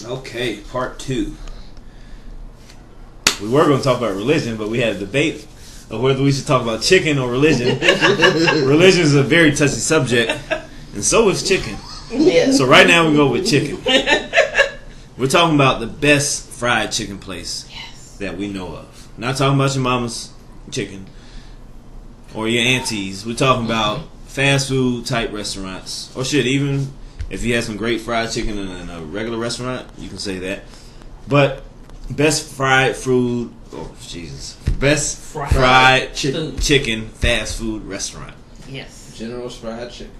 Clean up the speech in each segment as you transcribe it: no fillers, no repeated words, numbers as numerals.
Okay, part 2. We were going to talk about religion, but we had a debate of whether we should talk about chicken or religion. Religion is a very touchy subject, and so is chicken. Yeah. So right now we go with chicken. We're talking about the best fried chicken place that we know of. Not talking about your mama's chicken or your auntie's. We're talking about fast food type restaurants. Or shit, even if you had some great fried chicken in a regular restaurant, you can say that. But best fried food, best fried chicken fast food restaurant. Yes. General's Fried Chicken.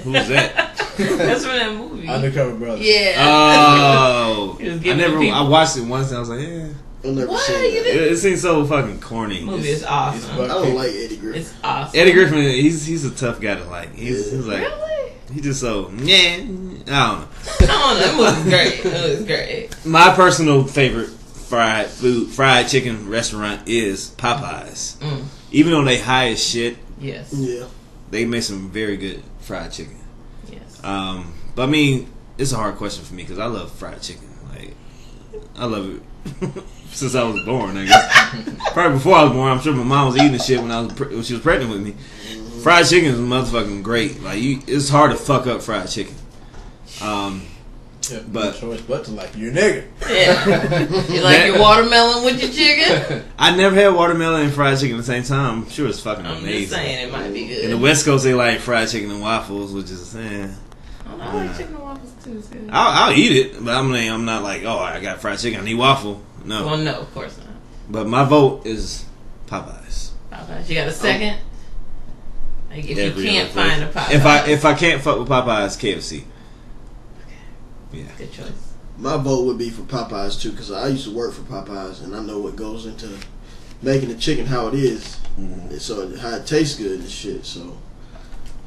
Who's that? That's from that movie. Undercover Brother. Yeah. Oh, I watched it once and I was like, yeah. I've never What? seen You that. didn't- It seems so fucking corny. The movie is awesome. I don't like Eddie Griffin. It's awesome. Eddie Griffin, he's a tough guy to like. He's like, Really? he just so, I don't know. I don't know. That movie's great. It was great. My personal favorite fried chicken restaurant is Popeyes. Even though they high as shit, Yes. Yeah. they make some very good fried chicken. Yes. But I mean, it's a hard question for me because I love fried chicken. Like, I love it since I was born. I guess probably before I was born, I'm sure my mom was eating the shit when she was pregnant with me. Fried chicken is motherfucking great. Like, it's hard to fuck up fried chicken. Yeah, But- no choice but to like your nigga. Yeah. You like your watermelon with your chicken? I never had watermelon and fried chicken at the same time. I'm sure it's fucking I'm amazing. just saying it might be good. In the West Coast, they like fried chicken and waffles, which is, I like chicken and waffles too. It's good. I'll eat it, but I'm not like, oh, I got fried chicken, I need waffle. No. Well, no, of course not. But my vote is Popeyes. Popeyes. You got a second? Like if Every you can't other find a place. Popeyes. If I can't fuck with Popeyes, KFC. Yeah. Good choice. My vote would be for Popeyes too, because I used to work for Popeyes and I know what goes into making the chicken how it is, and so how it tastes good and shit. So,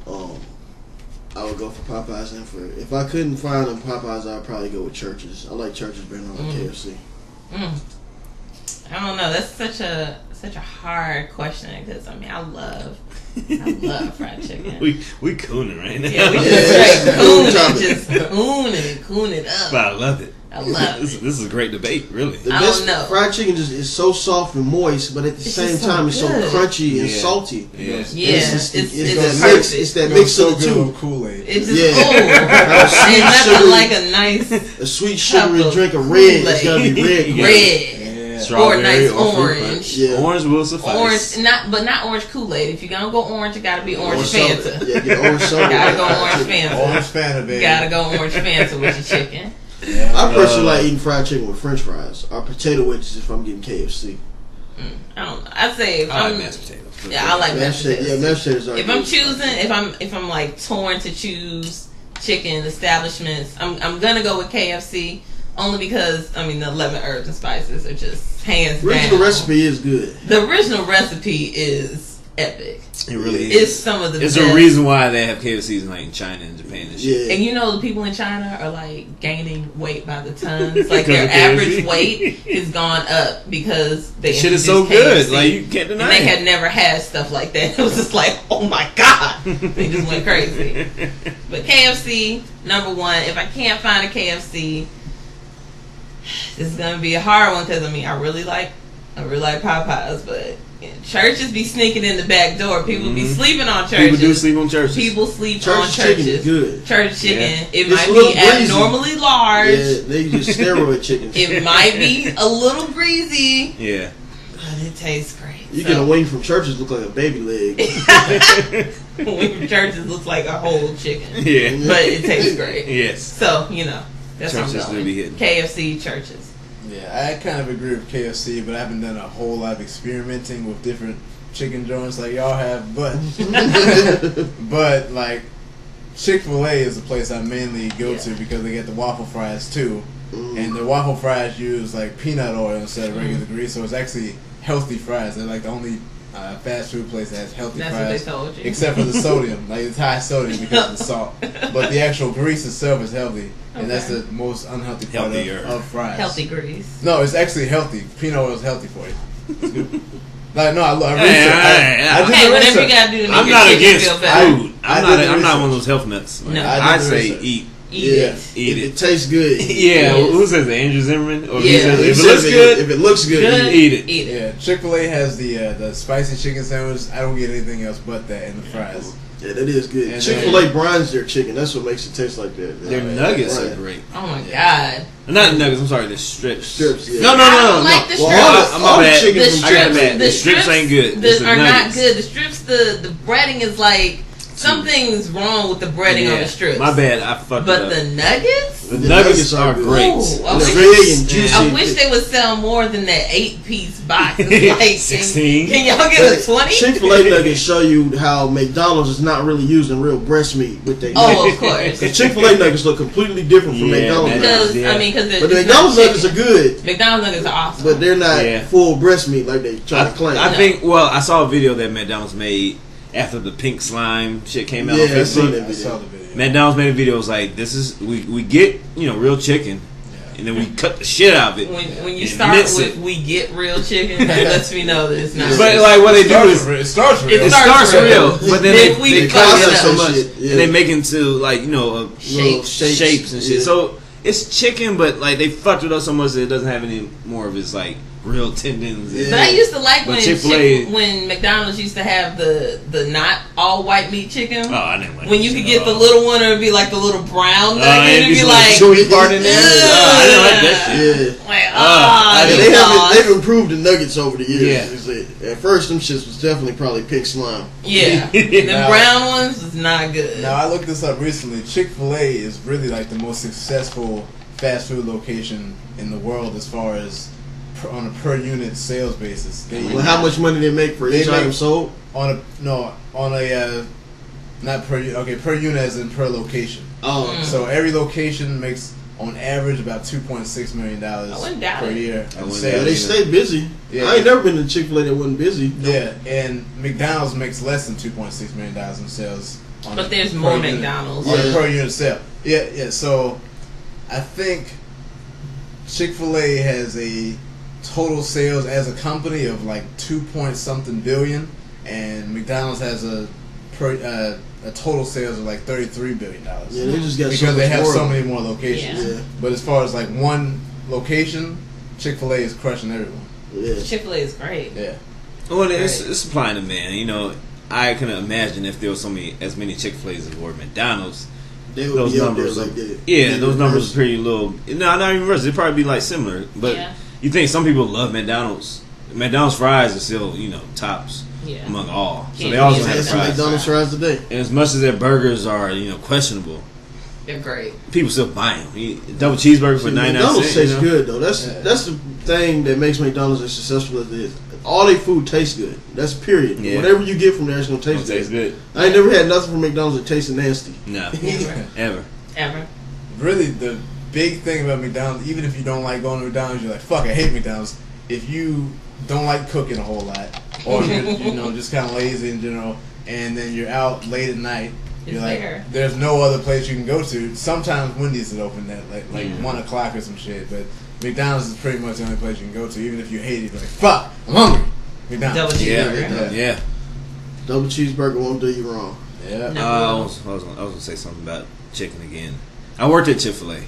I would go for Popeyes, and if I couldn't find them Popeyes, I'd probably go with Church's. I like Church's better than KFC. I don't know. That's such a hard question because I love fried chicken. We cooning right now. Yeah, we just straight cooning it up. But I love it. I love this, it. This is a great debate, really. The I best don't know. fried chicken is so soft and moist, but at the same just so time, it's so good. crunchy and Yeah. salty. Yeah. Yeah, It's it's that perfect. mix. It's that It mix goes of the so good two. with Kool-Aid. It's just Yeah. Ain't nothing Sugary- like a nice A sweet sugary cup of drink of red. It's gotta be red. Yeah. red Yeah. Strawberry or a nice or fruit orange. punch. Yeah. Orange will suffice. Orange, not orange Kool-Aid. If you're gonna go orange, it gotta be orange soda. Fanta. Yeah, get orange soda. Gotta go orange Fanta. Orange Fanta, baby. Gotta go orange Fanta with your chicken. Yeah. I personally like eating fried chicken with French fries or potato wedges if I'm getting KFC. I don't know. I'd say if I like I'm, mashed potatoes. yeah, I like mashed potatoes. Yeah, mashed potatoes are If good. I'm choosing, if I'm like torn to choose chicken establishments, I'm gonna go with KFC only because the 11 herbs and spices are just hands The original down. recipe is good. The original recipe is epic. It really It's is. some of the It's best. a reason why they have KFCs in, like, in China and Japan and shit. Yeah. And you know the people in China are like gaining weight by the tons. Like Because their of KFC? average weight has gone up because they Shit is so introduced good. KFC. Like, you can't And deny they it. had never had stuff like that. It was just like, oh my god, they just went crazy. But KFC #1. If I can't find a KFC, this is gonna be a hard one because I really like Popeyes, but churches be sneaking in the back door. People be sleeping on churches. People do sleep on churches. People sleep Church on chicken churches. is good. Church chicken. Yeah. It It's might a little be greasy. abnormally large. Yeah, they just steroid chicken. It might be a little greasy, Yeah. but it tastes great. You get a wing from churches look like a baby leg. Wing from churches looks like a whole chicken, Yeah. but it tastes great. Yes. So that's Churches what I'm do going. be hitting. KFC churches. Yeah, I kind of agree with KFC, but I haven't done a whole lot of experimenting with different chicken joints like y'all have. But like Chick-fil-A is the place I mainly go to because they get the waffle fries too, and the waffle fries use like peanut oil instead of regular grease, so it's actually healthy fries. They're like the only fast food place that has healthy That's fries, what they told you. except for the sodium. Like it's high sodium because of the salt, but the actual grease itself is healthy, and that's Okay. the most unhealthy part Healthier. of fries. Healthy grease. No, it's actually healthy. Peanut oil is healthy for you. It's good. Like no, I Hey, hey, I did Okay, the whatever you research. gotta do to make I'm your not chicken against feel better. food. I I'm did the not one of research. those health nuts. Like, No. I did I the say research. eat Eat it. Eat If it. it tastes good. Yeah, Yes. who says that? Andrew Zimmerman? Or Yeah. he says, He if it says looks good, if it looks good, Good. eat it. Eat it. Yeah, Chick-fil-A has the spicy chicken sandwich. I don't get anything else but that and the fries. Yeah, that is good. And Chick-fil-A brines their chicken. That's what makes it taste like that. Their Yeah. nuggets Right. are great. Oh my god. Not nuggets, I'm sorry, the strips. Strips, yeah. No, I don't like the Well, strips. I'm all my the bad. chicken The from I got strips, mad. The strips ain't good. It's the are not nuggets. good. The strips, the breading is like something's wrong with the breading on the strips. My bad, I fucked But it up. the nuggets. The The nuggets nuggets are are good. great. Ooh, I And wish- they're big and juicy. I wish they would sell more than that 8-piece box. It's like 16. Can y'all get a 20? Chick-fil-A nuggets show you how McDonald's is not really using real breast meat with their Oh, nuggets. of course. The Chick-fil-A nuggets look completely different from Yeah, McDonald's man. nuggets. Because Yeah. I mean, because But the McDonald's nuggets are good, McDonald's nuggets are awesome. but they're not Yeah. full breast meat like they try to claim. I No. think, well, I saw a video that McDonald's made after the pink slime shit came out Yeah, on I seen Facebook. that I video. saw the video. McDonald's made a video. It was like, this is, we get, real chicken, and then we cut the shit out of it. when you And start mix with it. we get real chicken, that lets me know that it's not. But real. like what they do is, It starts real. It it starts starts real. real, but then Then we they cut cut it it up so up. much, Yeah. and they make it into like little Shapes. shapes and shit. Yeah. So it's chicken, but like they fucked it up so much that it doesn't have any more of its like real tendons. And, But I used to like But when Chick-fil-A- when McDonald's used to have the not all white meat chicken. oh, I didn't like When that you shit could get at the all. little one, or it'd be like the little brown nugget, and and it'd be some like, chewy part in there. I didn't like that shit. Yeah. like, I oh, didn't- They sauce. they've improved the nuggets over the years. Yeah. It's like, at first, them shits was definitely probably pink slime. Yeah, the Now- brown ones was not good. Now I looked this up recently. Chick-fil-A is really like the most successful fast food location in the world as far as on a per unit sales basis. They Well, how much money they make for They each make- item sold? on a not per per unit as in per location. Oh, So every location makes on average about $2.6 million I wouldn't doubt per it. year I in wouldn't yeah, sales. they stay busy. Yeah. I ain't never been to Chick-fil-A that wasn't busy. Yeah, and McDonald's makes less than $2.6 million in sales. On But a there's per more unit- McDonald's. on Yeah. a per unit sale. Yeah. So I think Chick-fil-A has a total sales as a company of like 2 billion, and McDonald's has a total sales of like $33 billion. Yeah, they just got because so much they have more so of many them. more locations. Yeah. Yeah, But as far as like one location, Chick-fil-A is crushing everyone. yeah. Chick-fil-A is great. Yeah. Well, it's supply and demand. I can imagine if there was as many Chick-fil-A's as were McDonald's. They would Those be up there numbers, like that. yeah, They those numbers reverse. are pretty little. No, not even reverse. It'd probably be like similar. But Yeah. you think some people love McDonald's? McDonald's fries are still, tops Yeah. among all. So Yeah, they always yeah, gonna have That's some fries. McDonald's fries today. And as much as their burgers are, questionable, They're great. people still buy them. Double cheeseburger for 99 McDonald's cents. tastes good though. That's Yeah. that's the thing that makes McDonald's as successful as it is. All their food tastes good. That's period. Yeah. Whatever you get from there, it's gonna Don't taste taste good. good. I ain't never had nothing from McDonald's that tasted nasty. No, Never. ever. Ever. Really, the big thing about McDonald's, even if you don't like going to McDonald's, you're like, fuck, I hate McDonald's. If you don't like cooking a whole lot, or you're just kind of lazy in general, and then you're out late at night, It's you're like, there. there's no other place you can go to. Sometimes Wendy's is open at like Yeah. 1 o'clock or some shit, but McDonald's is pretty much the only place you can go to. Even if you hate it, you're like, fuck, I'm hungry. McDonald's. Double Yeah, cheeseburger. yeah. Double cheeseburger won't do you wrong. Yeah. No. I was gonna say something about chicken again. I worked at Chick-fil-A.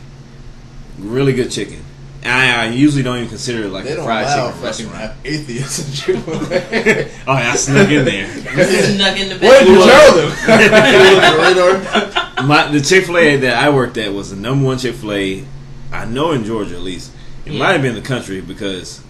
Really good chicken. I usually don't even consider it like They a don't fried allow chicken fucking restaurant. atheists in Chick-fil-A. Oh, yeah, I snuck in there. Snuck in the Where back. did you tell them? Radar. The Chick-fil-A that I worked at was the number one Chick-fil-A I know in Georgia at least. It Yeah. might have been the country because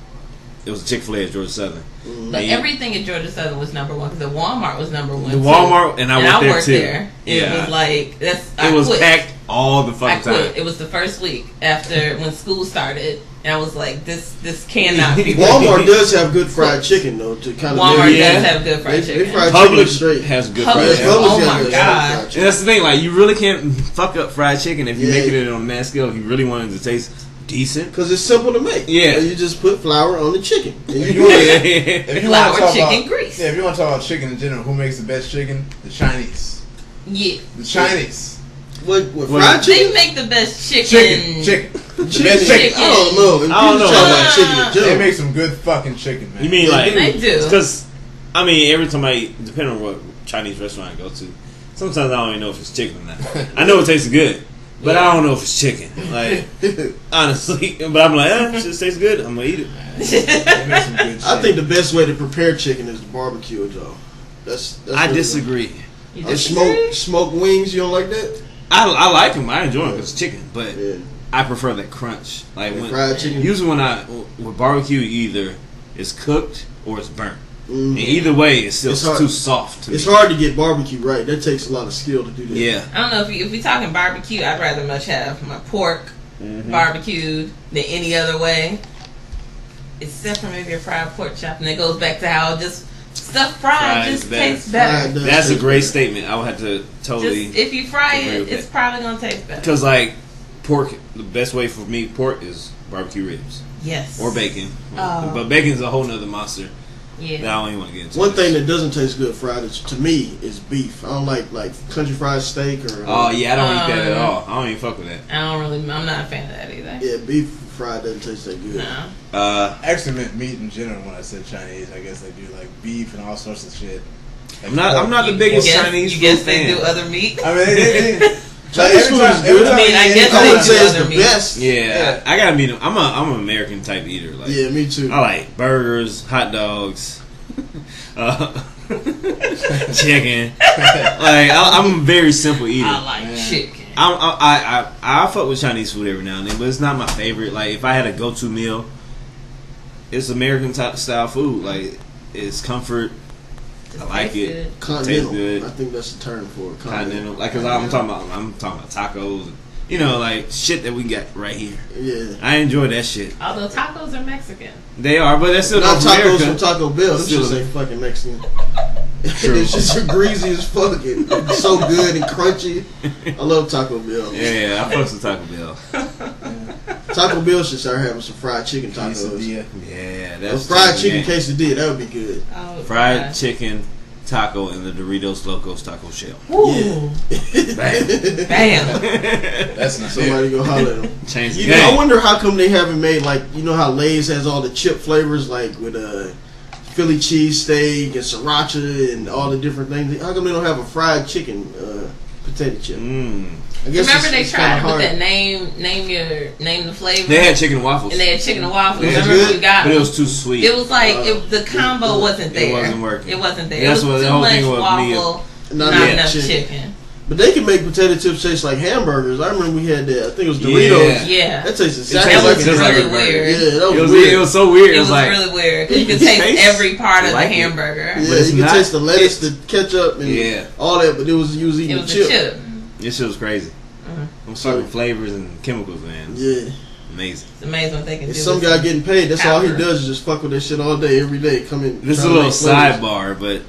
it was a Chick-fil-A at Georgia Southern. But And everything at Georgia Southern was number one because the Walmart was number one. the too. Walmart and I worked there worked too. there. It Yeah. was like I It was quit. packed all the I fucking quit. time. It was the first week after when school started, and I was like, "This cannot be." Walmart does have good fried chicken though. To kind of Walmart Yeah. does have good fried They chicken. fried Publix chicken is straight. has good Publix. fried Yeah, chicken. Oh Publix got my good God. fried And chicken. that's the thing, like you really can't fuck up fried chicken if you're Yeah. making it on a mass scale. If you really wanted to taste decent, Cause it's simple to make. Yeah. You just put flour on the chicken. And If you you do want- it. If you Flour, wanna talk chicken, about, grease. Yeah, if you want to talk about chicken in general, who makes the best chicken? The Chinese. Yeah, The Chinese. What What- fried they chicken? make the best chicken. Chicken. The Chicken. best chicken. I don't know. If I don't you know. talk about chicken in They general. make some good fucking chicken, man. You mean like They do. Because I mean, every time depending on what Chinese restaurant I go to, sometimes I don't even know if it's chicken or not. I know it tastes good, But I don't know if it's chicken. Like, honestly. But I'm like, it just tastes good. I'm going to eat it. They make some good shit. I think the best way to prepare chicken is to barbecue it, though. That's I what it is. disagree. You And disagree? smoked wings, you don't like that? I like them. I enjoy them because it's chicken. But Yeah. I prefer that crunch. Like when Fried chicken. usually with barbecue, either it's cooked or it's burnt. Mhm. And either way, it's still It's hard- too soft to It's me. hard to get barbecue right. That takes a lot of skill to do that. Yeah. I don't know if we talking barbecue. I'd rather much have my pork Mm-hmm. barbecued than any other way. Except for maybe a fried pork chop, and it goes back to how just stuff fried Fried just is better. tastes better. Fried does That's a taste great better. statement. I would have to totally Just if you fry agree it, with it's that. probably gonna taste better. because like pork. The best way for me pork is barbecue ribs Yes. or bacon. Oh. But bacon's a whole nother monster that I Yeah. don't even want to get into. One thing that doesn't taste good fried is, to me, is beef. I don't like country fried steak or Oh yeah, I don't eat that at all. I don't even fuck with that. I'm not a fan of that either. yeah, beef fried doesn't taste that good. No. I actually meant meat in general when I said Chinese. I guess they do like beef and all sorts of shit. Like I'm not the biggest Chinese You guess food they fan. do other meat? I mean, they Chinese food is good. I mean, I guess I they wouldn't do say it's other the meat. best. Yeah, I gotta meet him. I'm an American type eater. Like, Yeah, me too. I like burgers, hot dogs, chicken. Like, I'm a very simple eater. I like Man. chicken. I fuck with Chinese food every now and then, but it's not my favorite. Like, if I had a go-to meal, it's American type style food. Like, it's comfort. Just I like tastes it. good. Continental. Tastes good. I think that's the term for it. Continental. Like, cause I'm talking about tacos. You know, like shit that we got right here. Yeah. I enjoy that shit. Although tacos are Mexican. They are, but that's still Not North tacos America. from Taco Bell. Them Still- shits ain't fucking Mexican. True. It's just greasy as fuck. It's so good and crunchy. I love Taco Bell. Yeah, I fucks with Taco Bell. Taco Bell should start having some fried chicken tacos. Quesadilla. Yeah, A that's fried chicken yeah. quesadilla, that would be good. Oh, Fried God. chicken taco and the Doritos Locos taco shell. Woo. Bam. Bam. That's not Somebody go holler at them. Change the You know, I game. wonder how come they haven't made, like, you know how Lay's has all the chip flavors, like with Philly cheesesteak and sriracha and all the different things. How come they don't have a fried chicken potato chip? I guess Remember it's- they it's tried kinda with hard. that name the flavor. They had chicken and waffles. and they had chicken and waffles. Yeah, Remember good, we got but it them? was too sweet. It was like the combo wasn't there. It wasn't working. It wasn't there. That's it what was the too whole much thing with me is- waffle, Not not enough enough chicken. chicken. But they can make potato chips taste like hamburgers. I remember we had that. I think it was Doritos. Yeah. That tastes It exactly tastes like was just like really a burger. weird. Yeah, that was, It was weird. it was so weird. It was like really weird. 'Cause you it could taste tastes every part of like the it. hamburger. Yeah, But it's you can not- taste the lettuce, the it- ketchup, and Yeah. all that. But it was you was It eating was the a chip. chip. this shit was crazy. Them certain flavors and chemicals, man. Yeah. Amazing. It's amazing what they can And do. some with guy getting paid. That's all he powder. does is just fuck with that shit all day, every day. Come in. This is a trying to little make flavors. sidebar, but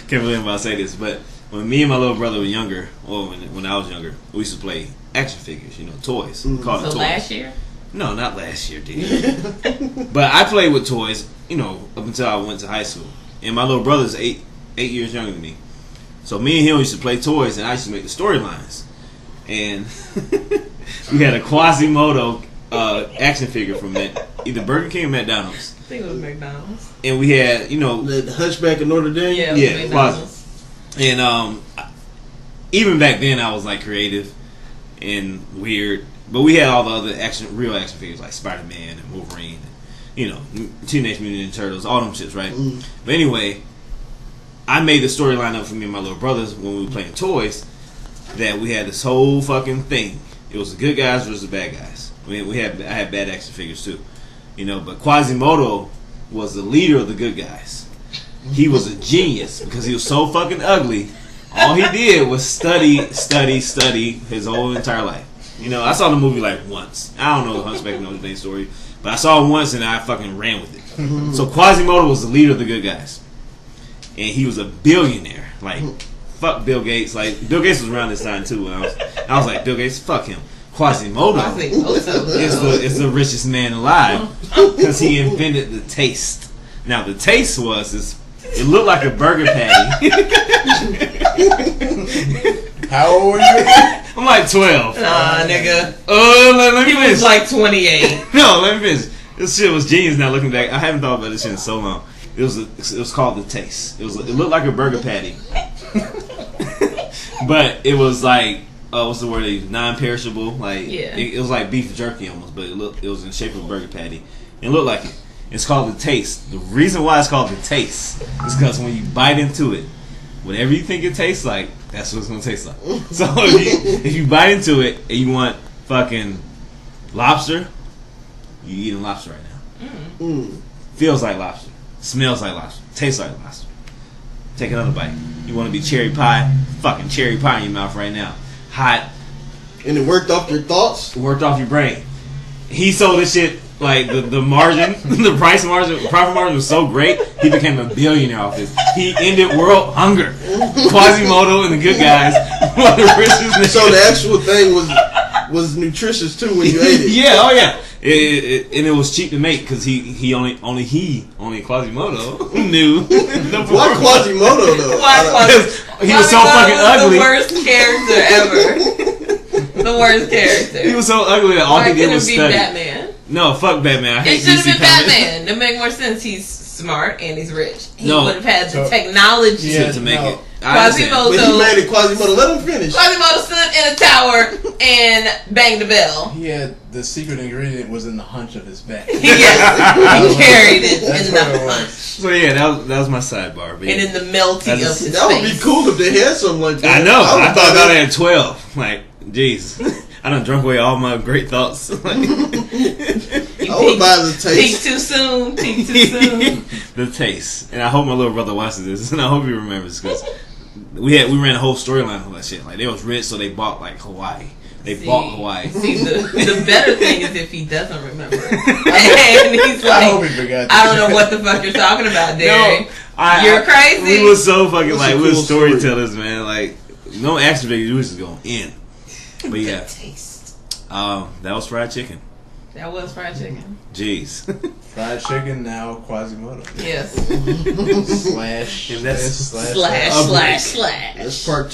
can't believe I'm about to say this, but when me and my little brother were younger, or when I was younger, we used to play action figures, you know, toys. We called it So toys. last year? No, not last year, dude. But I played with toys, you know, up until I went to high school. And my little brother's eight years younger than me. So me and him used to play toys, and I used to make the storylines. And we had a Quasimodo action figure from either Burger King or McDonald's. I think it was McDonald's. And we had, you know, The Hunchback of Notre Dame. Yeah, it was Yeah, McDonald's. and even back then I was like creative and weird. But we had all the other real action figures like Spider-Man and Wolverine, and, you know, Teenage Mutant Ninja Turtles, all them shits, right? But anyway, I made the storyline up for me and my little brothers when we were playing toys that we had this whole fucking thing. It was the good guys versus the bad guys. I had bad action figures too, you know. But Quasimodo was the leader of the good guys. He was a genius because he was so fucking ugly. All he did was study his whole entire life. You know, I saw the movie like once. I don't know the Hunchback of Notre Dame story, but I saw it once and I fucking ran with it. So Quasimodo was the leader of the good guys, and he was a billionaire. Like, fuck Bill Gates. Like, Bill Gates was around this time too. And I was like, Bill Gates, fuck him. Quasimodo is the richest man alive because he invented the taste. Now the taste it looked like a burger patty. How old were you? I'm like 12. Nah, nigga. Let me He finish. was like 28. No, let me finish. This shit was genius. Now looking back, I haven't thought about this shit in so long. It was called the taste. It looked like a burger patty. But it was like, what's the word? Non-perishable. Like, Yeah. it was like beef jerky almost, but it was in the shape of a burger patty. It looked like it. It's called the Taste. The reason why it's called the Taste is because when you bite into it, whatever you think it tastes like, that's what it's gonna taste like. So if you bite into it and you want fucking lobster, you eating lobster right now. Feels like lobster, smells like lobster, tastes like lobster. Take another bite. You want to be cherry pie? Fucking cherry pie in your mouth right now. Hot. And it worked off your thoughts? Worked off your brain. He sold this shit like the margin, the profit margin was so great. He became a billionaire off this. He ended world hunger. Quasimodo and the good guys were the richest niggas. So the actual thing was nutritious too when you ate it. Yeah, oh yeah. And it was cheap to make because only Quasimodo knew. Why Quasimodo though? Why Quasimodo? He was so fucking ugly. The worst character ever. The worst character. He was so ugly that all Why he did couldn't was it be study. Batman? No, fuck Batman. I hate It should have DC been comics. Batman. That make more sense. He's smart and he's rich. He No. would have had the So- technology. Yeah. to make No. it. I understand. Quasimodo. But he made it Quasimodo. Let him finish. Quasimodo stood in a tower and banged the bell. He had the secret ingredient was in the hunch of his back. Yes, he carried it That's in what the it was. punch So yeah, that was my sidebar. But and in the melting That's of his That would be face. cool if they had something like that. I know. I would thought buy about it at 12. Like, jeez, I done drunk away all my great thoughts. You I would buy the peak taste. too soon. Peak too soon. The Taste, and I hope my little brother watches this, and I hope he remembers because we ran a whole storyline on that shit. Like they was rich, so they bought like Hawaii. They bought Hawaii. See, the better thing is if he doesn't remember. And he's I hope like, he forgot. I don't know what the fuck you're talking about, Derek. You're crazy. We was so fucking That's like a we was cool story. storytellers, man. Like no action figures, we was just going in. But yeah, Taste. that was fried chicken. That was fried chicken. Jeez. Fried chicken, now Quasimodo. Yes. Slash. And that's- slash. Slash. That's part 2.